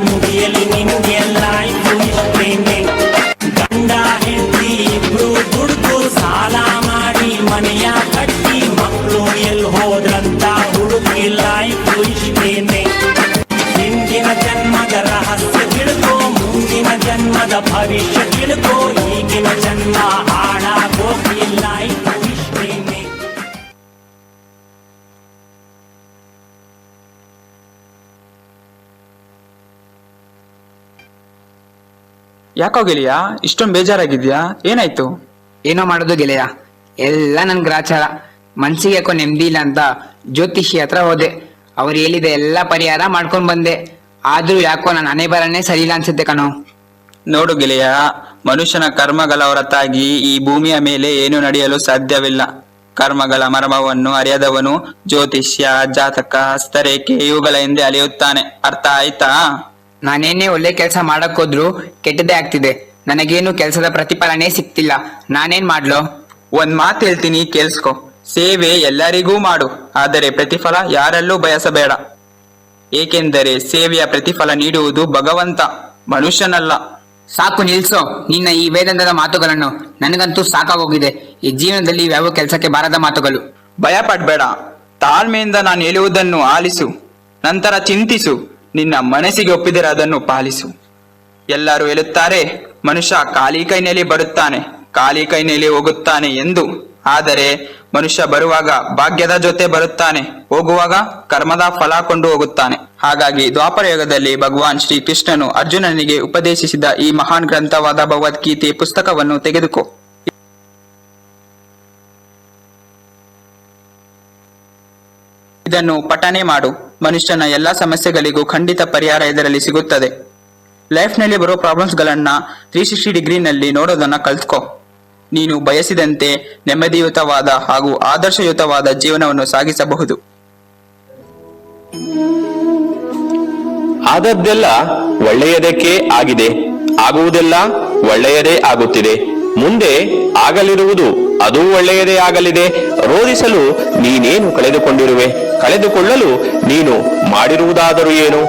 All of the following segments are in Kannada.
ಮುಗಿಯಲಿ ನಿಮಗೆ ಲೈಫ್ ಇಷ್ಟೇನೆ. ಗಂಡ ಹೆಂಡತಿ ಇಬ್ರು ದುಡ್ದು ಸಾಲ ಮಾಡಿ ಮನೆಯ ಕಟ್ಟಿ ಮಕ್ಕಳು ಎಲ್ಲಿ ಹೋದ್ರಂತ ಹುಡುಗಿ ಲೈಫ್ ಇಷ್ಟೇನೆ. ಹಿಂದಿನ ಜನ್ಮದ ರಹಸ್ಯ ತಿಳ್ಕೋ, ಮುಂದಿನ ಜನ್ಮದ ಭವಿಷ್ಯ ತಿಳ್ಕೋ, ಈಗಿನ ಜನ್ಮ ಹಾಳಾಗೋಗಿ ಲೈಫ್ ಇಷ್ಟೇನೆ. ಯಾಕೋ ಗೆಳೆಯ ಇಷ್ಟೊಂದು ಬೇಜಾರಾಗಿದ್ಯಾ? ಏನಾಯ್ತು? ಏನೋ ಮಾಡೋದು ಗೆಳೆಯ, ಎಲ್ಲ ನನ್ ಗ್ರಾಚಾರ. ಮನ್ಸಿಗೆ ಯಾಕೋ ನೆಮ್ಮದಿ ಇಲ್ಲ ಅಂತ ಜ್ಯೋತಿಷಿ ಹತ್ರ ಹೋದೆ. ಅವ್ರು ಹೇಳಿದ ಎಲ್ಲ ಪರಿಹಾರ ಮಾಡ್ಕೊಂಡ್ ಬಂದೆ. ಆದ್ರೂ ಯಾಕೋ ನನ್ನ ಹಣೆ ಬರನೇ ಸರಿ ಇಲ್ಲ ಅನ್ಸುತ್ತೆ ಕಣೋ. ನೋಡು ಗೆಳೆಯ, ಮನುಷ್ಯನ ಕರ್ಮಗಳ ಹೊರತಾಗಿ ಈ ಭೂಮಿಯ ಮೇಲೆ ಏನು ನಡೆಯಲು ಸಾಧ್ಯವಿಲ್ಲ. ಕರ್ಮಗಳ ಮರ್ಮವನ್ನು ಅರಿಯದವನು ಜ್ಯೋತಿಷ್ಯ, ಜಾತಕ, ಹಸ್ತರೇಖೆ ಇವುಗಳ ಹಿಂದೆ ಅಲೆಯುತ್ತಾನೆ. ಅರ್ಥ ಆಯ್ತಾ? ನಾನೇನೇ ಒಳ್ಳೆ ಕೆಲಸ ಮಾಡಕ್ ಹೋದ್ರು ಕೆಟ್ಟದೇ ಆಗ್ತಿದೆ. ನನಗೇನು ಕೆಲಸದ ಪ್ರತಿಫಲನೇ ಸಿಕ್ತಿಲ್ಲ. ನಾನೇನ್ ಮಾಡ್ಲೋ? ಒಂದ್ ಮಾತು ಹೇಳ್ತೀನಿ, ಕೇಳಿಸ್ಕೊ. ಸೇವೆ ಎಲ್ಲರಿಗೂ ಮಾಡು, ಆದರೆ ಪ್ರತಿಫಲ ಯಾರಲ್ಲೂ ಬಯಸಬೇಡ. ಏಕೆಂದರೆ ಸೇವೆಯ ಪ್ರತಿಫಲ ನೀಡುವುದು ಭಗವಂತ, ಮನುಷ್ಯನಲ್ಲ. ಸಾಕು ನಿಲ್ಸೋ ನಿನ್ನ ಈ ವೇದಾಂತದ ಮಾತುಗಳನ್ನು. ನನಗಂತೂ ಸಾಕಾಗೋಗಿದೆ. ಈ ಜೀವನದಲ್ಲಿ ಯಾವ ಕೆಲಸಕ್ಕೆ ಬಾರದ ಮಾತುಗಳು. ಭಯ ಪಡ್ಬೇಡ, ತಾಳ್ಮೆಯಿಂದ ನಾನು ಹೇಳುವುದನ್ನು ಆಲಿಸು, ನಂತರ ಚಿಂತಿಸು. ನಿನ್ನ ಮನಸ್ಸಿಗೆ ಒಪ್ಪಿದರೆ ಅದನ್ನು ಪಾಲಿಸು. ಎಲ್ಲರೂ ಹೇಳುತ್ತಾರೆ, ಮನುಷ್ಯ ಖಾಲಿ ಕೈನಲ್ಲಿ ಬರುತ್ತಾನೆ, ಖಾಲಿ ಕೈನಲ್ಲಿ ಹೋಗುತ್ತಾನೆ ಎಂದು. ಆದರೆ ಮನುಷ್ಯ ಬರುವಾಗ ಭಾಗ್ಯದ ಜೊತೆ ಬರುತ್ತಾನೆ, ಹೋಗುವಾಗ ಕರ್ಮದ ಫಲ ಕೊಂಡು ಹೋಗುತ್ತಾನೆ. ಹಾಗಾಗಿ ದ್ವಾಪರ ಯುಗದಲ್ಲಿ ಭಗವಾನ್ ಶ್ರೀ ಕೃಷ್ಣನು ಅರ್ಜುನನಿಗೆ ಉಪದೇಶಿಸಿದ ಈ ಮಹಾನ್ ಗ್ರಂಥವಾದ ಭಗವದ್ಗೀತೆ ಪುಸ್ತಕವನ್ನು ತೆಗೆದುಕೋ. ಇದನ್ನು ಪಠನೆ ಮಾಡು. ಮನುಷ್ಯನ ಎಲ್ಲಾ ಸಮಸ್ಯೆಗಳಿಗೂ ಖಂಡಿತ ಪರಿಹಾರ ಇದರಲ್ಲಿ ಸಿಗುತ್ತದೆ. ಲೈಫ್ ನಲ್ಲಿ ಬರೋ ಪ್ರಾಬ್ಲಮ್ಸ್ ಗಳನ್ನ 360 ಡಿಗ್ರಿನಲ್ಲಿ ನೋಡೋದನ್ನ ಕಲ್ತ್ಕೋ. ನೀನು ಬಯಸಿದಂತೆ ನೆಮ್ಮದಿಯುತವಾದ ಹಾಗೂ ಆದರ್ಶಯುತವಾದ ಜೀವನವನ್ನು ಸಾಗಿಸಬಹುದು. ಆದದ್ದೆಲ್ಲ ಒಳ್ಳೆಯದಕ್ಕೆ ಆಗಿದೆ, ಆಗುವುದೆಲ್ಲ ಒಳ್ಳೆಯದೇ ಆಗುತ್ತಿದೆ. ಮುಂದೆ ಆಗಲಿರುವುದು ಅದೂ ಒಳ್ಳೆಯದೇ ಆಗಲಿದೆ. ರೋಧಿಸಲು ನೀನೇನು ಕಳೆದುಕೊಂಡಿರುವೆ? ಕಳೆದುಕೊಳ್ಳಲು ನೀನು ಮಾಡಿರುವುದಾದರೂ ಏನು?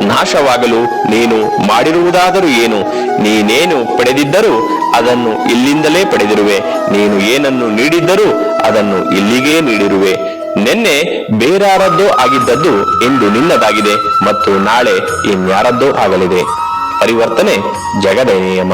ನಾಶವಾಗಲು ನೀನು ಮಾಡಿರುವುದಾದರೂ ಏನು? ನೀನೇನು ಪಡೆದಿದ್ದರೂ ಅದನ್ನು ಇಲ್ಲಿಂದಲೇ ಪಡೆದಿರುವೆ. ನೀನು ಏನನ್ನು ನೀಡಿದ್ದರೂ ಅದನ್ನು ಇಲ್ಲಿಗೇ ನೀಡಿರುವೆ. ನಿನ್ನೆ ಬೇರಾರದ್ದೋ ಆಗಿದ್ದದ್ದು ಇಂದು ನಿನ್ನದಾಗಿದೆ ಮತ್ತು ನಾಳೆ ಇನ್ಯಾರದ್ದೋ ಆಗಲಿದೆ. ಪರಿವರ್ತನೆ ಜಗದ ನಿಯಮ.